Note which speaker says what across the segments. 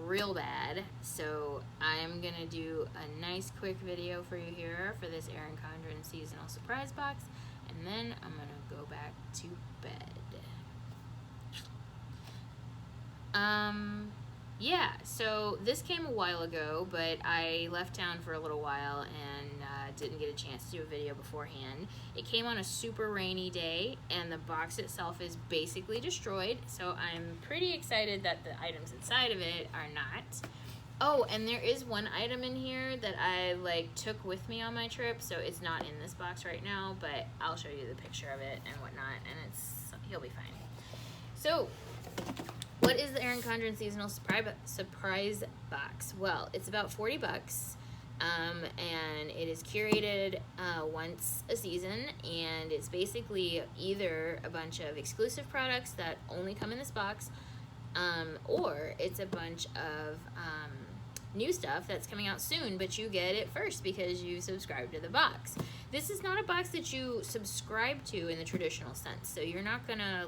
Speaker 1: real bad. So I'm gonna do a nice quick video for you here for this Erin Condren seasonal surprise box, and then I'm gonna go back to bed. Yeah, so this came a while ago, but I left town for a little while and didn't get a chance to do a video beforehand. It came on a super rainy day, and the box itself is basically destroyed, so I'm pretty excited that the items inside of it are not. Oh, and there is one item in here that I took with me on my trip, so it's not in this box right now, but I'll show you the picture of it and whatnot, and he'll be fine. So, what is the Erin Condren seasonal surprise box? Well, it's about 40 bucks, and it is curated once a season, and it's basically either a bunch of exclusive products that only come in this box, or it's a bunch of new stuff that's coming out soon, but you get it first because you subscribe to the box. This is not a box that you subscribe to in the traditional sense, so you're not gonna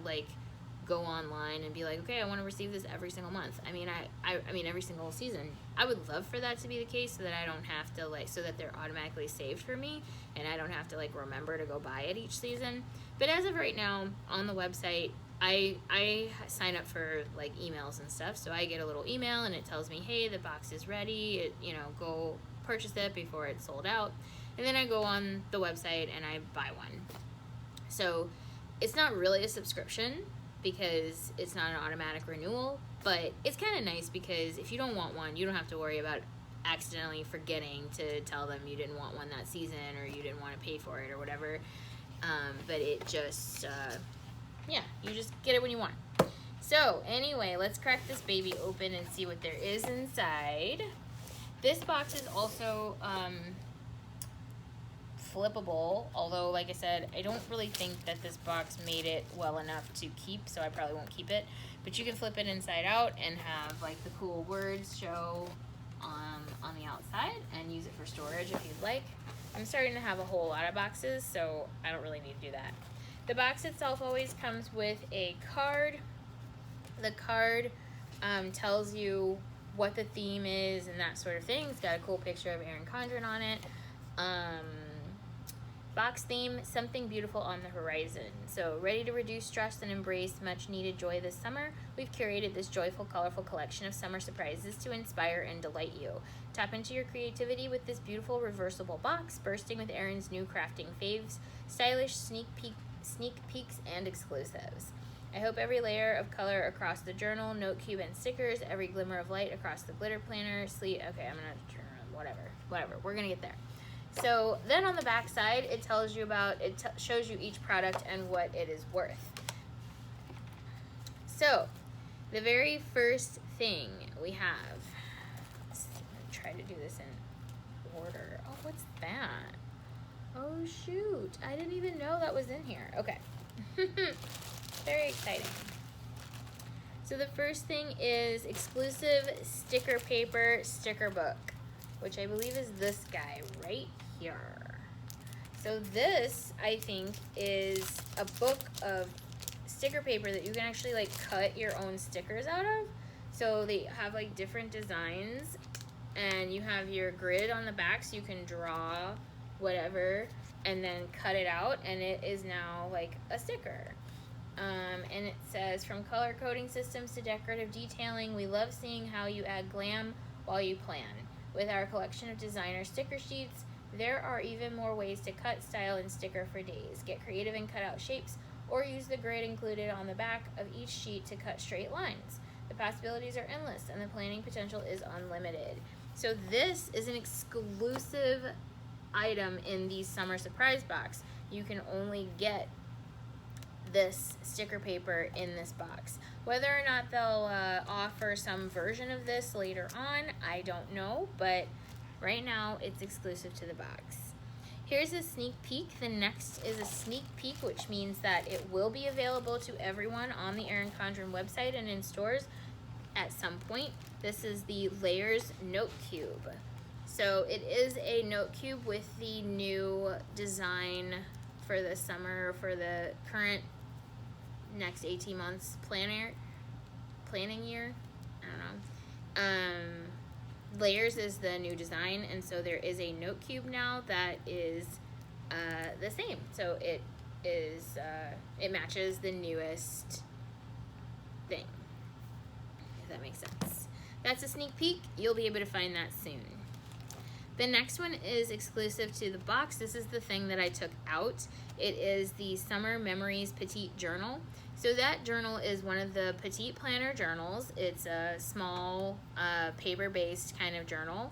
Speaker 1: go online and be like, okay, I want to receive this every single month. I mean, I mean every single season. I would love for that to be the case, so that I don't have to so that they're automatically saved for me and I don't have to remember to go buy it each season. But as of right now on the website, I sign up for emails and stuff, so I get a little email and it tells me, hey, the box is ready, go purchase it before it's sold out. And then I go on the website and I buy one. So it's not really a subscription because it's not an automatic renewal, but it's kind of nice because if you don't want one, you don't have to worry about accidentally forgetting to tell them you didn't want one that season or you didn't want to pay for it or whatever. But it just, yeah, you just get it when you want. So anyway, let's crack this baby open and see what there is inside. This box is also flippable, although like I said, I don't really think that this box made it well enough to keep, so I probably won't keep it. But you can flip it inside out and have the cool words show on the outside and use it for storage if you'd like. I'm starting to have a whole lot of boxes, so I don't really need to do that. The box itself always comes with a card. The card tells you what the theme is and that sort of thing. It's got a cool picture of Erin Condren on it. Box theme, something beautiful on the horizon. So ready to reduce stress and embrace much needed joy this summer? We've curated this joyful, colorful collection of summer surprises to inspire and delight you. Tap into your creativity with this beautiful reversible box, bursting with Erin's new crafting faves, stylish sneak peeks and exclusives. I hope every layer of color across the journal, note cube, and stickers, every glimmer of light across the glitter planner, okay, I'm gonna turn around, whatever, we're gonna get there. So then on the back side, it tells you shows you each product and what it is worth. So the very first thing we have, let's try to do this in order. Oh, what's that? Oh shoot, I didn't even know that was in here. Okay. Very exciting. So the first thing is exclusive sticker paper sticker book, which I believe is this guy right here. So this, I think, is a book of sticker paper that you can actually cut your own stickers out of. So they have different designs, and you have your grid on the back, so you can draw whatever and then cut it out, and it is now a sticker. And it says, from color coding systems to decorative detailing, we love seeing how you add glam while you plan. With our collection of designer sticker sheets, there are even more ways to cut, style, and sticker for days. Get creative and cut out shapes, or use the grid included on the back of each sheet to cut straight lines. The possibilities are endless, and the planning potential is unlimited. So this is an exclusive item in the summer surprise box. You can only get this sticker paper in this box. Whether or not they'll offer some version of this later on, I don't know, but right now it's exclusive to the box. Here's a sneak peek. The next is a sneak peek, which means that it will be available to everyone on the Erin Condren website and in stores at some point. This is the Layers Note Cube. So it is a note cube with the new design for the summer, for the current next 18 months planning year. I don't know. Layers is the new design, and so there is a note cube now that is the same. So it is it matches the newest thing, if that makes sense. That's a sneak peek. You'll be able to find that soon. The next one is exclusive to the box. This is the thing that I took out. It is the Summer Memories Petite Journal. So that journal is one of the Petite Planner journals. It's a small paper-based kind of journal.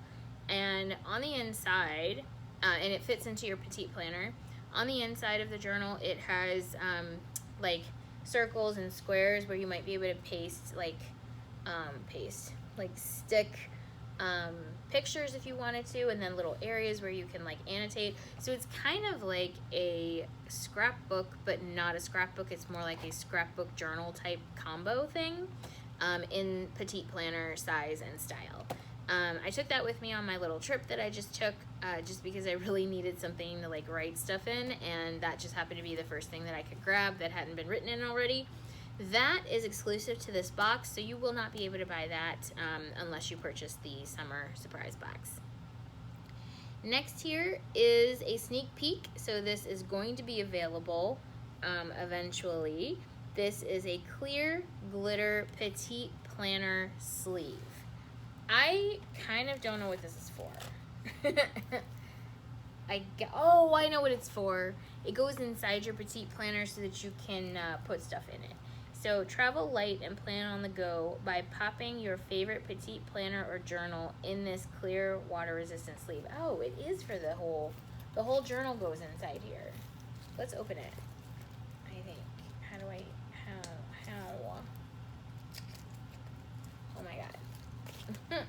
Speaker 1: And on the inside, and it fits into your Petite Planner, on the inside of the journal it has like circles and squares where you might be able to stick pictures if you wanted to, and then little areas where you can like annotate. So it's kind of like a scrapbook, but not a scrapbook. It's more like a scrapbook journal type combo thing in Petite Planner size and style. I took that with me on my little trip that I just took, just because I really needed something to like write stuff in, and that just happened to be the first thing that I could grab that hadn't been written in already. That is exclusive to this box, so you will not be able to buy that unless you purchase the Summer Surprise Box. Next here is a sneak peek. So this is going to be available eventually. This is a clear glitter Petite Planner sleeve. I kind of don't know what this is for. Oh, I know what it's for. It goes inside your Petite Planner so that you can put stuff in it. So travel light and plan on the go by popping your favorite Petite Planner or journal in this clear water resistant sleeve. Oh, it is for the whole journal goes inside here. Let's open it. I think. How? Oh my god.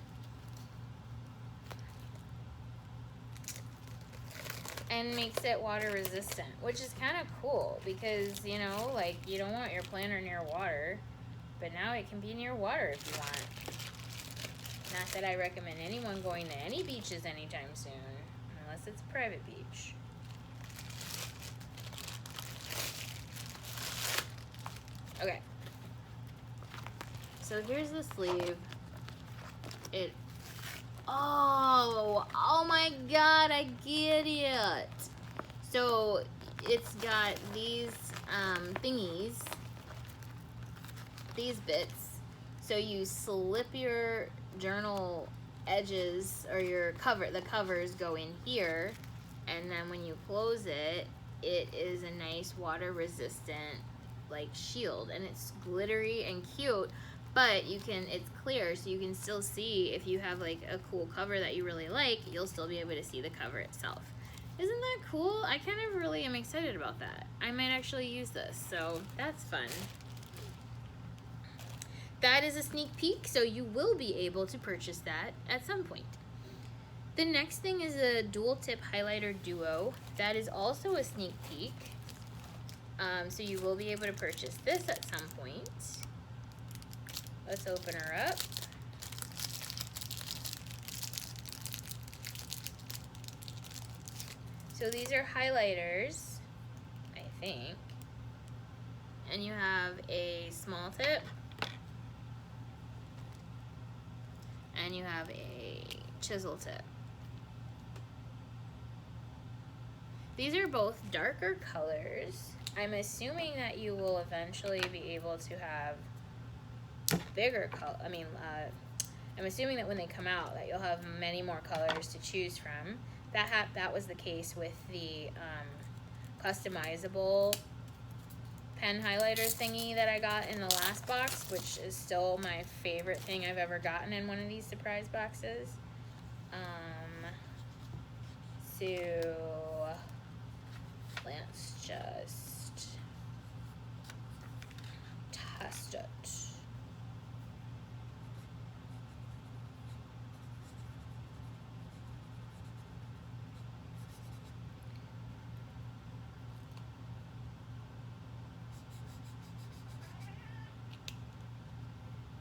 Speaker 1: And makes it water resistant, which is kind of cool because, you know, like you don't want your planner near water, but now it can be near water if you want. Not that I recommend anyone going to any beaches anytime soon, unless it's a private beach. Okay. So here's the sleeve. Oh my god, I get it. So it's got these thingies, these bits. So you slip your journal edges, or the covers go in here, and then when you close it, it is a nice water resistant like shield, and it's glittery and cute. But it's clear, so you can still see if you have like a cool cover that you really like, you'll still be able to see the cover itself. Isn't that cool? I kind of really am excited about that. I might actually use this, so that's fun. That is a sneak peek, so you will be able to purchase that at some point. The next thing is a dual tip highlighter duo. That is also a sneak peek. So you will be able to purchase this at some point. Let's open her up. So these are highlighters, I think. And you have a small tip. And you have a chisel tip. These are both darker colors. I'm assuming that you will eventually be able to have bigger color. I'm assuming that when they come out that you'll have many more colors to choose from. That was the case with the customizable pen highlighter thingy that I got in the last box, which is still my favorite thing I've ever gotten in one of these surprise boxes. So let's just test it.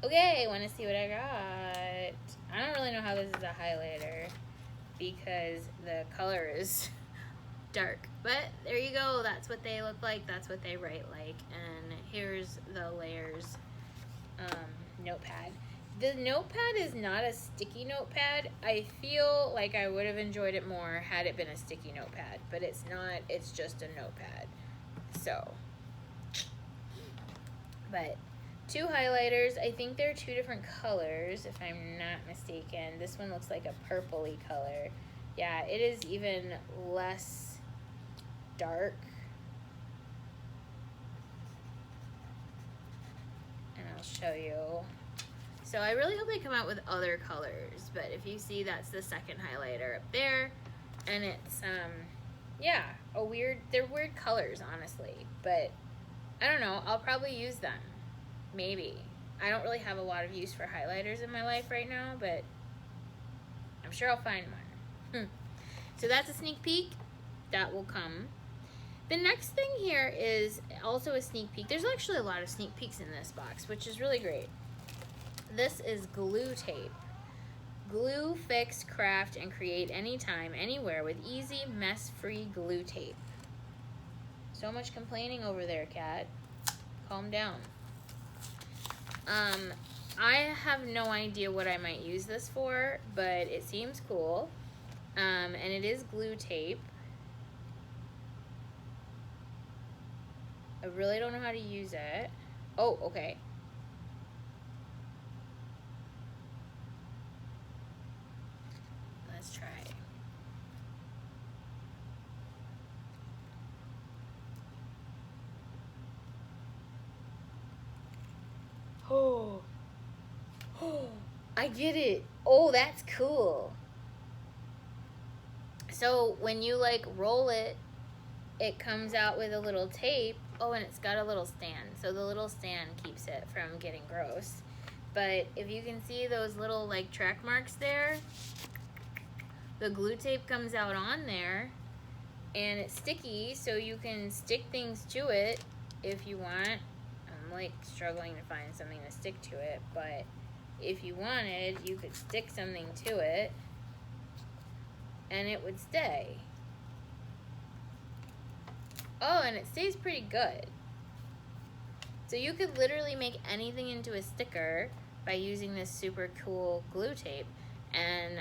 Speaker 1: Okay, want to see what I got. I don't really know how this is a highlighter because the color is dark. But there you go. That's what they look like. That's what they write like. And here's the layers notepad. The notepad is not a sticky notepad. I feel like I would have enjoyed it more had it been a sticky notepad, but it's not. It's just a notepad. So, but 2 highlighters. I think they're 2 different colors, if I'm not mistaken. This one looks like a purpley color. Yeah, it is even less dark. And I'll show you. So I really hope they come out with other colors, but if you see, that's the second highlighter up there, and it's, yeah, they're weird colors, honestly, but I don't know, I'll probably use them, maybe. I don't really have a lot of use for highlighters in my life right now, but I'm sure I'll find one. So that's a sneak peek. That will come. The next thing here is also a sneak peek. There's actually a lot of sneak peeks in this box, which is really great. This is glue tape. Glue, fix, craft, and create anytime, anywhere with easy, mess-free glue tape. So much complaining over there, Kat. Calm down. I have no idea what I might use this for, but it seems cool. And it is glue tape. I really don't know how to use it. Oh, okay. Let's try. Oh. Oh, I get it. Oh, that's cool. So when you like roll it, it comes out with a little tape. Oh, and it's got a little stand. So the little stand keeps it from getting gross. But if you can see those little like track marks there, the glue tape comes out on there, and it's sticky, so you can stick things to it if you want. I'm like struggling to find something to stick to it, but if you wanted, you could stick something to it and it would stay. Oh, and it stays pretty good. So you could literally make anything into a sticker by using this super cool glue tape. And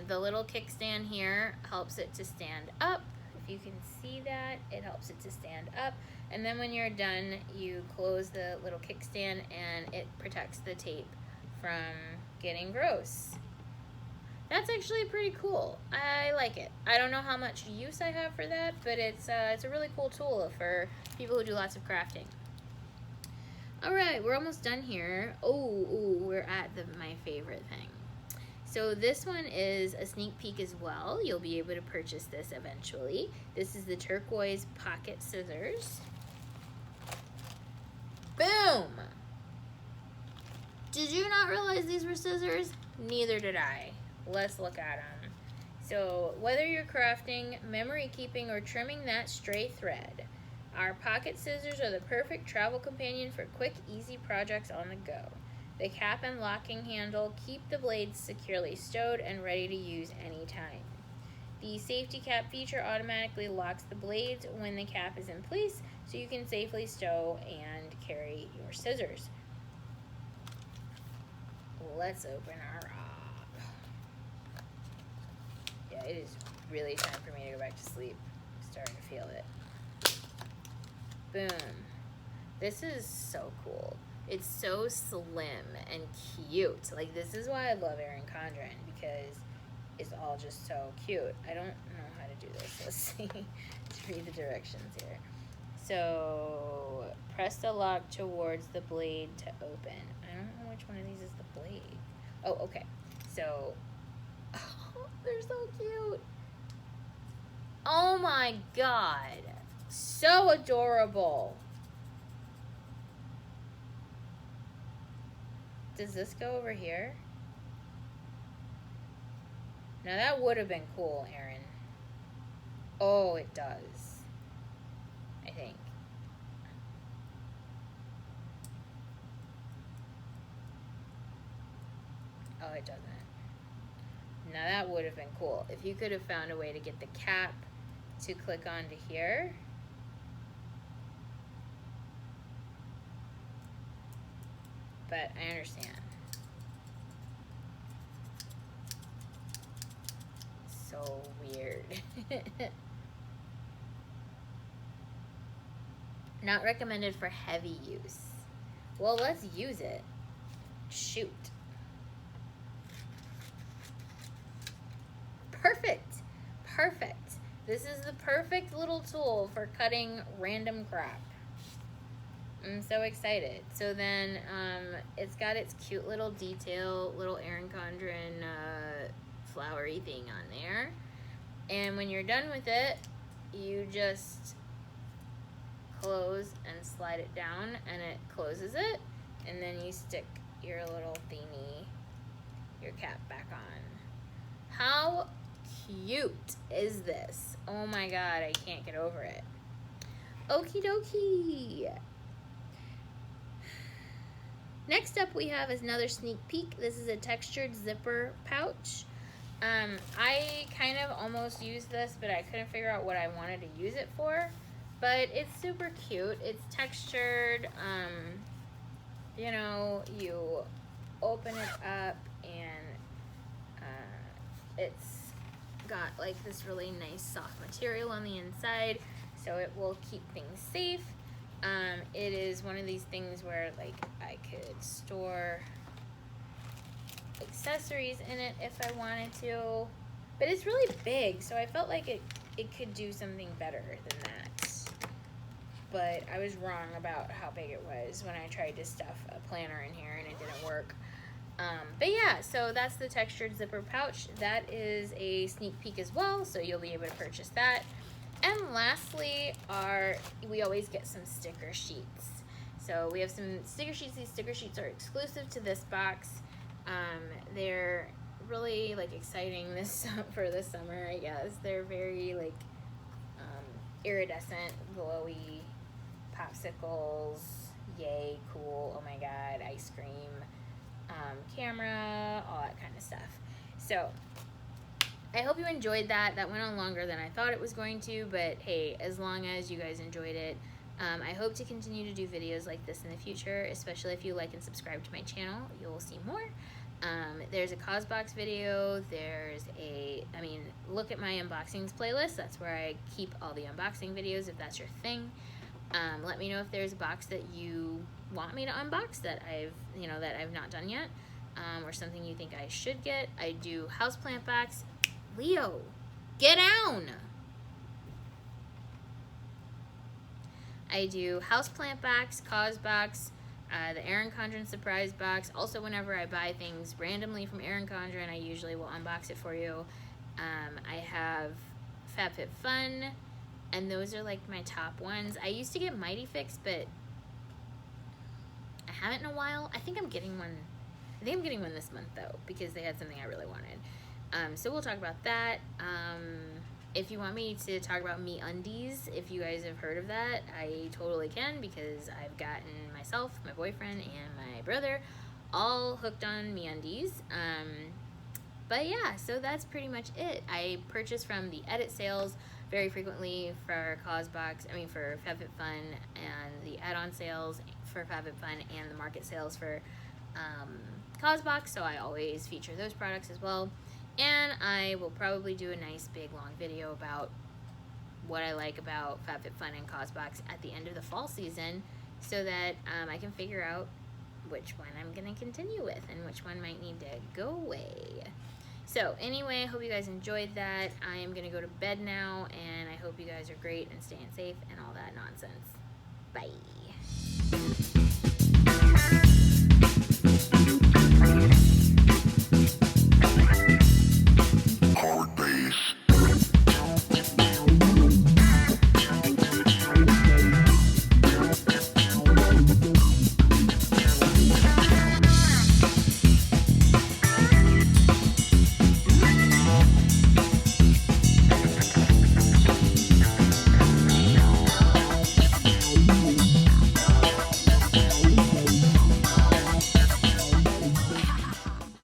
Speaker 1: the little kickstand here helps it to stand up. If you can see that, it helps it to stand up. And then when you're done, you close the little kickstand and it protects the tape from getting gross. That's actually pretty cool. I like it. I don't know how much use I have for that, but it's a really cool tool for people who do lots of crafting. All right, we're almost done here. Oh, we're at my favorite thing. So this one is a sneak peek as well. You'll be able to purchase this eventually. This is the turquoise pocket scissors. Boom! Did you not realize these were scissors? Neither did I. Let's look at them. So whether you're crafting, memory keeping, or trimming that stray thread, our pocket scissors are the perfect travel companion for quick, easy projects on the go. The cap and locking handle keep the blades securely stowed and ready to use anytime. The safety cap feature automatically locks the blades when the cap is in place, so you can safely stow and carry your scissors. Let's open her up. Yeah, it is really time for me to go back to sleep. I'm starting to feel it. Boom. This is so cool. It's so slim and cute. Like, this is why I love Erin Condren, because it's all just so cute. I don't know how to do this. Let's see. Let's read the directions here. So, press the lock towards the blade to open. I don't know which one of these is the blade. Oh, okay. So, oh, they're so cute. Oh my god. So adorable. Does this go over here? Now that would have been cool, Erin. Oh, it does. I think. Oh, it doesn't. Now that would have been cool. If you could have found a way to get the cap to click onto here. But I understand. so weird. Not recommended for heavy use. Well, let's use it. Shoot. Perfect. Perfect. This is the perfect little tool for cutting random crap. I'm so excited. So then it's got its cute little detail, little Erin Condren flowery thing on there. And when you're done with it, you just close and slide it down and it closes it. And then you stick your little thingy, your cap back on. How cute is this? Oh my god, I can't get over it. Okie dokie. Next up we have another sneak peek. This is a textured zipper pouch. I kind of almost used this, but I couldn't figure out what I wanted to use it for. But it's super cute. It's textured. You know, you open it up and it's got like this really nice soft material on the inside, so it will keep things safe. It is one of these things where like I could store accessories in it if I wanted to, but it's really big, so I felt like it could do something better than that. But I was wrong about how big it was when I tried to stuff a planner in here and it didn't work. But yeah, so that's the textured zipper pouch. That is a sneak peek as well, so you'll be able to purchase that. And lastly, we always get some sticker sheets. So we have some sticker sheets. These sticker sheets are exclusive to this box. They're really like exciting for this summer, I guess. They're very like iridescent, glowy popsicles. Yay, cool. Oh my god, ice cream, camera, all that kind of stuff. So I hope you enjoyed that. That went on longer than I thought it was going to, but hey, as long as you guys enjoyed it, I hope to continue to do videos like this in the future, especially if you like and subscribe to my channel. You'll see more. There's a CosBox video. Look at my unboxings playlist. That's where I keep all the unboxing videos if that's your thing. Let me know if there's a box that you want me to unbox that I've not done yet, or something you think I should get. I do houseplant box. Leo, get down! I do houseplant box, CosBox, the Erin Condren Surprise Box. Also, whenever I buy things randomly from Erin Condren, I usually will unbox it for you. I have FabFitFun, and those are like my top ones. I used to get Mighty Fix, but I haven't in a while. I think I'm getting one this month though, because they had something I really wanted. So we'll talk about that. If you want me to talk about MeUndies, if you guys have heard of that, I totally can, because I've gotten myself, my boyfriend, and my brother all hooked on MeUndies. But yeah, so that's pretty much it. I purchase from the edit sales very frequently for for FabFitFun, and the add-on sales for FabFitFun, and the market sales for CosBox, so I always feature those products as well. And I will probably do a nice big long video about what I like about FabFitFun and CosBox at the end of the fall season, so that I can figure out which one I'm going to continue with and which one might need to go away. So anyway, I hope you guys enjoyed that. I am going to go to bed now, and I hope you guys are great and staying safe and all that nonsense. Bye.